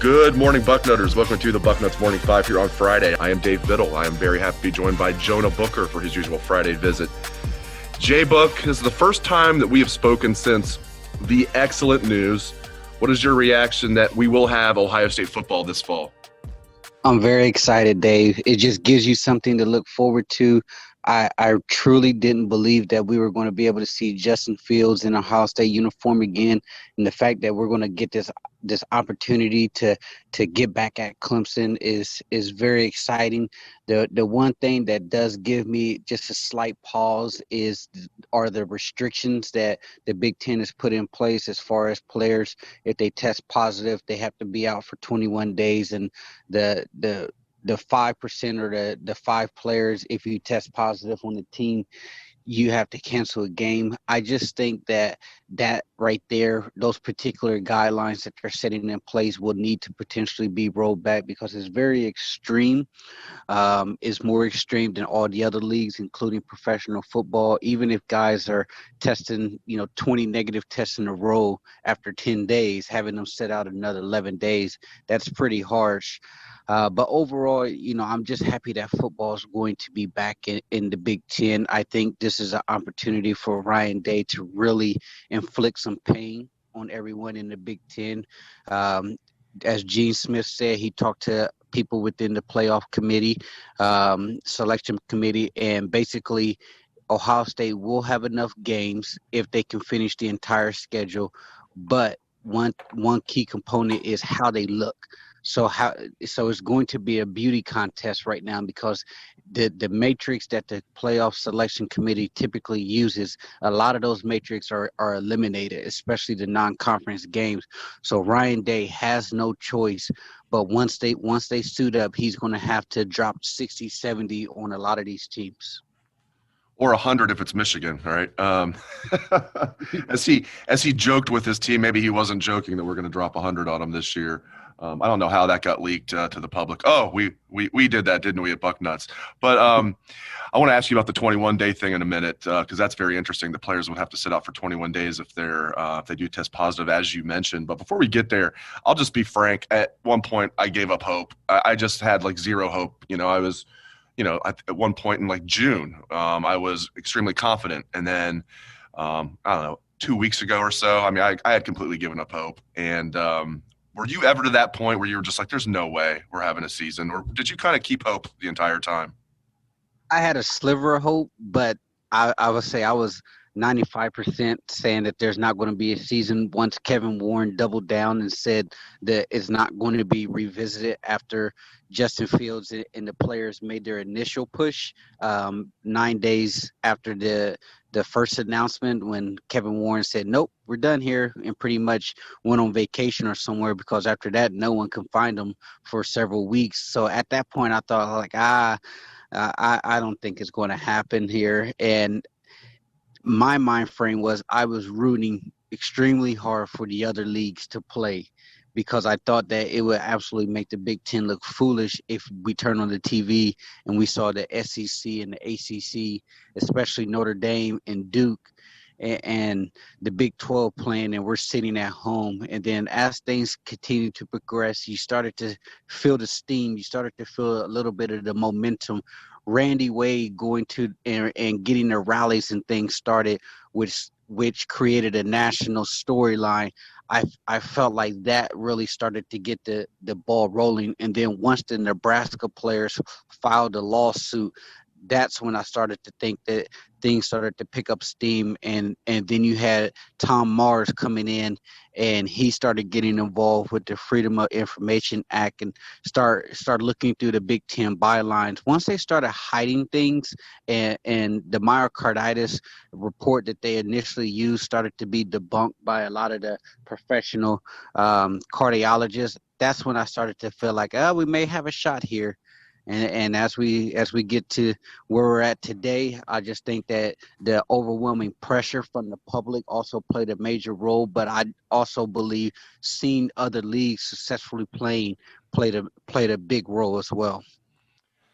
Good morning, Bucknutters. Welcome to the Bucknuts Morning Five here on Friday. I am Dave Biddle. I am very happy to be joined by Jonah Booker for his usual Friday visit. J-Book, this is the first time that we have spoken since the excellent news. What is your reaction that we will have Ohio State football this fall? I'm very excited, Dave. It just gives you something to look forward to. I truly didn't believe that we were going to be able to see Justin Fields in a Ohio State uniform again, and the fact that we're going to get this opportunity to get back at Clemson is very exciting. The one thing that does give me just a slight pause are the restrictions that the Big Ten has put in place as far as players. If they test positive, they have to be out for 21 days, and the 5% or the 5 players, if you test positive on the team, you have to cancel a game. I just think that right there, those particular guidelines that they're setting in place will need to potentially be rolled back because it's very extreme. It's more extreme than all the other leagues, including professional football. Even if guys are testing, 20 negative tests in a row after 10 days, having them sit out another 11 days, that's pretty harsh. But overall, I'm just happy that football is going to be back in the Big Ten. I think this is an opportunity for Ryan Day to really inflict some pain on everyone in the Big Ten. As Gene Smith said, he talked to people within the playoff committee, selection committee, and basically Ohio State will have enough games if they can finish the entire schedule. But one key component is how they look. So it's going to be a beauty contest right now because the matrix that the playoff selection committee typically uses, a lot of those matrix are eliminated, especially the non-conference games. So Ryan Day has no choice, but once they suit up, he's going to have to drop 60, 70 on a lot of these teams. Or 100 if it's Michigan, all right? As he joked with his team, maybe he wasn't joking that we're going to drop 100 on him this year. I don't know how that got leaked to the public. Oh, we did that, didn't we, at Bucknuts? But I want to ask you about the 21-day thing in a minute because that's very interesting. The players would have to sit out for 21 days if they do test positive, as you mentioned. But before we get there, I'll just be frank. At one point, I gave up hope. I just had zero hope. I was – at one point in June, I was extremely confident. And then, I don't know, 2 weeks ago or so, I had completely given up hope. And were you ever to that point where you were just like, there's no way we're having a season? Or did you kind of keep hope the entire time? I had a sliver of hope, but I would say I was 95% saying that there's not going to be a season once Kevin Warren doubled down and said that it's not going to be revisited after Justin Fields and the players made their initial push 9 days after the first announcement when Kevin Warren said, nope, we're done here, and pretty much went on vacation or somewhere because after that, no one can find him for several weeks. So at that point, I thought I don't think it's going to happen here. And my mind frame was I was rooting extremely hard for the other leagues to play because I thought that it would absolutely make the Big Ten look foolish if we turned on the TV and we saw the SEC and the ACC, especially Notre Dame and Duke and the Big 12 playing, and we're sitting at home. And then as things continued to progress, you started to feel the steam. You started to feel a little bit of the momentum. Randy Wade going to and getting the rallies and things started, which created a national storyline. I felt like that really started to get the ball rolling. And then once the Nebraska players filed a lawsuit, that's when I started to think that things started to pick up steam. And then you had Tom Mars coming in, and he started getting involved with the Freedom of Information Act and start looking through the Big Ten bylines. Once they started hiding things and the myocarditis report that they initially used started to be debunked by a lot of the professional cardiologists, that's when I started to feel like, we may have a shot here. And as we get to where we're at today, I just think that the overwhelming pressure from the public also played a major role. But I also believe seeing other leagues successfully playing played a big role as well.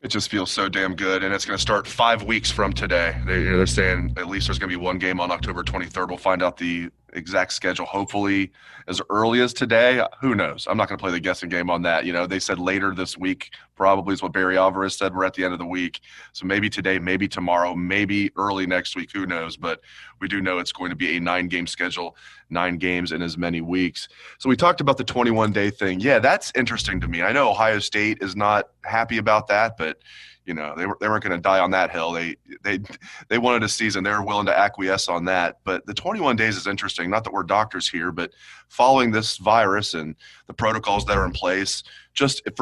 It just feels so damn good, and it's going to start 5 weeks from today. They're saying at least there's going to be one game on October 23rd. We'll find out the exact schedule, hopefully as early as today. Who knows? I'm not going to play the guessing game on that. They said later this week, probably is what Barry Alvarez said. We're at the end of the week. So maybe today, maybe tomorrow, maybe early next week. Who knows? But we do know it's going to be a 9-game schedule, 9 games in as many weeks. So we talked about the 21-day thing. Yeah, that's interesting to me. I know Ohio State is not happy about that, but they weren't going to die on that hill. They wanted a season. They were willing to acquiesce on that. But the 21 days is interesting. Not that we're doctors here, but following this virus and the protocols that are in place, just in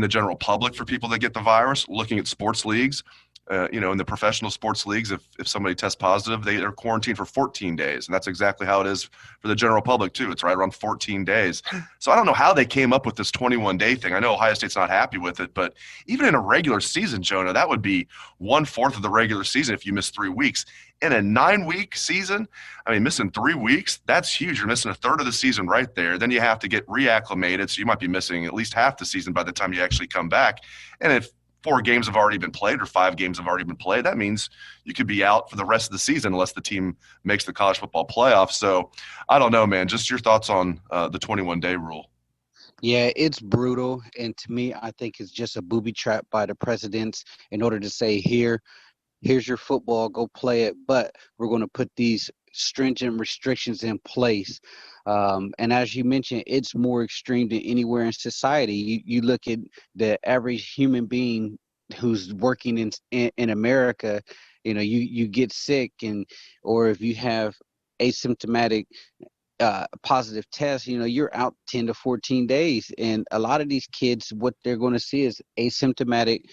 the general public for people that get the virus, looking at sports leagues, in the professional sports leagues, if somebody tests positive, they are quarantined for 14 days. And that's exactly how it is for the general public, too. It's right around 14 days. So I don't know how they came up with this 21-day thing. I know Ohio State's not happy with it, but even in a regular season, Jonah, that would be 1/4 of the regular season if you miss 3 weeks. In a 9-week season, missing 3 weeks, that's huge. You're missing 1/3 of the season right there. Then you have to get reacclimated, so you might be missing at least half the season by the time you actually come back. And if 4 games have already been played or 5 games have already been played, that means you could be out for the rest of the season unless the team makes the college football playoff. So I don't know, man. Just your thoughts on the 21-day rule. Yeah, it's brutal. And to me, I think it's just a booby trap by the presidents in order to say, here's your football, go play it. But we're going to put these stringent restrictions in place. And as you mentioned, it's more extreme than anywhere in society. You look at the average human being who's working in America, you get sick, or if you have asymptomatic positive test, you're out 10 to 14 days. And a lot of these kids, what they're going to see is asymptomatic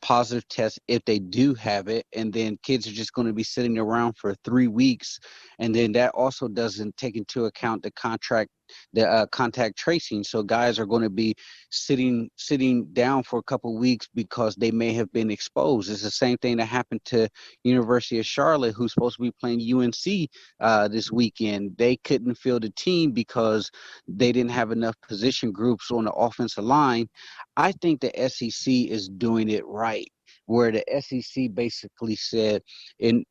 positive tests if they do have it. And then kids are just going to be sitting around for 3 weeks. And then that also doesn't take into account the contact tracing. So guys are going to be sitting down for a couple of weeks because they may have been exposed. It's the same thing that happened to University of Charlotte, who's supposed to be playing UNC this weekend. They couldn't field a team because they didn't have enough position groups on the offensive line. I think the SEC is doing it right, where the SEC basically said, and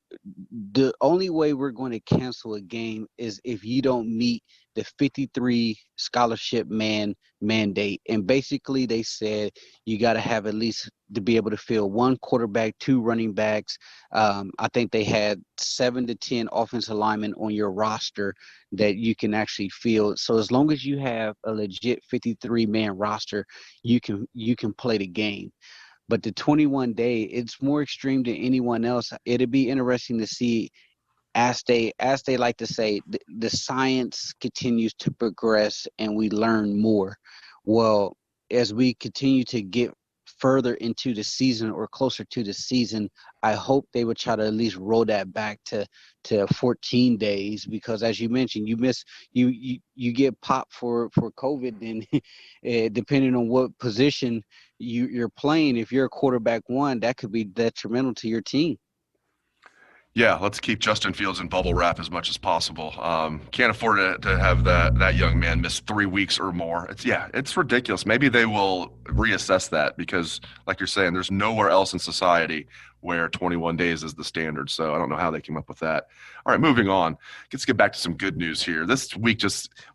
the only way we're going to cancel a game is if you don't meet the 53 scholarship mandate. And basically they said you got to have at least to be able to field 1 quarterback, 2 running backs. I think they had 7 to 10 offensive linemen on your roster that you can actually field. So as long as you have a legit 53-man roster, you can play the game. But the 21-day, it's more extreme than anyone else. It'd be interesting to see, as they like to say, the science continues to progress and we learn more. Well, as we continue to get further into the season or closer to the season, I hope they would try to at least roll that back to 14 days, because as you mentioned, you get popped for COVID, and depending on what position you're playing, if you're a quarterback one, that could be detrimental to your team. Yeah, let's keep Justin Fields in bubble wrap as much as possible. Can't afford to have that young man miss 3 weeks or more. It's ridiculous. Maybe they will reassess that because, like you're saying, there's nowhere else in society where 21 days is the standard. So I don't know how they came up with that. All right, moving on. Let's get back to some good news here. This week,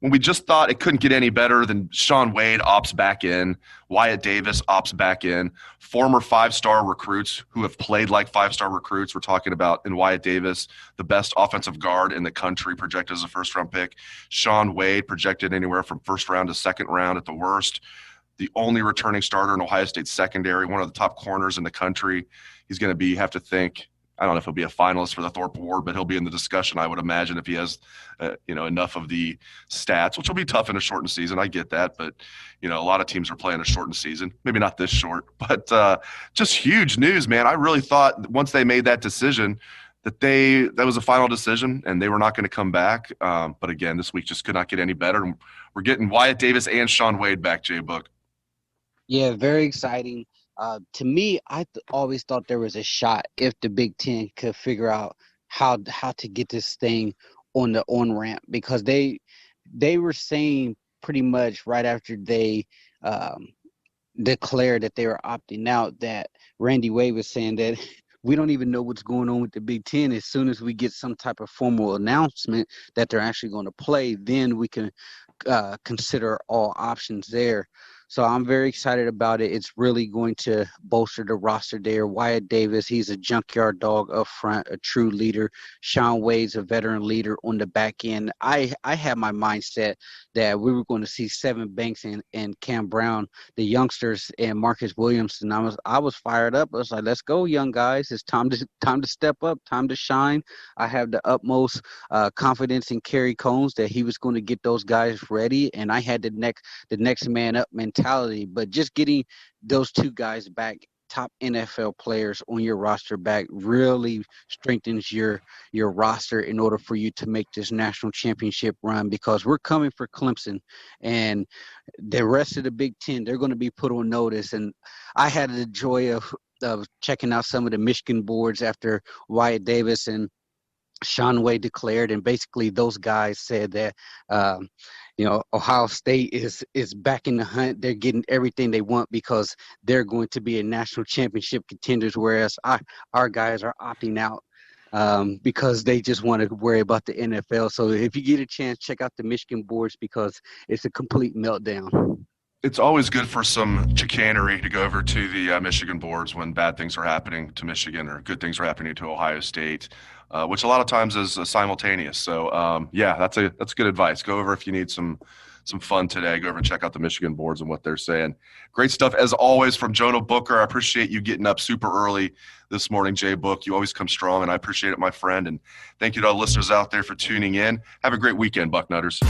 when we just thought it couldn't get any better than Shaun Wade opts back in, Wyatt Davis opts back in, former 5-star recruits who have played like 5-star recruits. We're talking about in Wyatt Davis, the best offensive guard in the country, projected as a first-round pick. Shaun Wade projected anywhere from first round to second round at the worst. The only returning starter in Ohio State secondary, one of the top corners in the country. He's going to have to think, I don't know if he'll be a finalist for the Thorpe Award, but he'll be in the discussion, I would imagine, if he has, enough of the stats, which will be tough in a shortened season. I get that, but, a lot of teams are playing a shortened season. Maybe not this short, but just huge news, man. I really thought once they made that decision that was a final decision and they were not going to come back. But again, this week just could not get any better. We're getting Wyatt Davis and Shaun Wade back, Jay Book. Yeah, very exciting. To me, I always thought there was a shot if the Big Ten could figure out how to get this thing on the on-ramp, because they were saying pretty much right after they declared that they were opting out that Randy Wade was saying that we don't even know what's going on with the Big Ten. As soon as we get some type of formal announcement that they're actually going to play, then we can consider all options there. So I'm very excited about it. It's really going to bolster the roster there. Wyatt Davis, he's a junkyard dog up front, a true leader. Shaun Wade's a veteran leader on the back end. I had my mindset that we were going to see Seven Banks and Cam Brown, the youngsters, and Marcus Williamson. I was fired up. I was like, let's go, young guys. It's time to step up, time to shine. I have the utmost confidence in Kerry Combs that he was going to get those guys ready, and I had the next man up mentality. But just getting those two guys back, top NFL players on your roster back, really strengthens your roster in order for you to make this national championship run, because we're coming for Clemson, and the rest of the Big Ten, they're going to be put on notice. And I had the joy of checking out some of the Michigan boards after Wyatt Davis and Shaun Wade declared, and basically those guys said that Ohio State is back in the hunt. They're getting everything they want because they're going to be a national championship contenders, whereas our guys are opting out because they just want to worry about the NFL. So if you get a chance, check out the Michigan boards because it's a complete meltdown. It's always good for some chicanery to go over to the Michigan boards when bad things are happening to Michigan or good things are happening to Ohio State, which a lot of times is simultaneous. So yeah, that's good advice. Go over if you need some fun today. Go over and check out the Michigan boards and what they're saying. Great stuff as always from Jonah Booker. I appreciate you getting up super early this morning, Jay Book. You always come strong, and I appreciate it, my friend. And thank you to all listeners out there for tuning in. Have a great weekend, Bucknutters.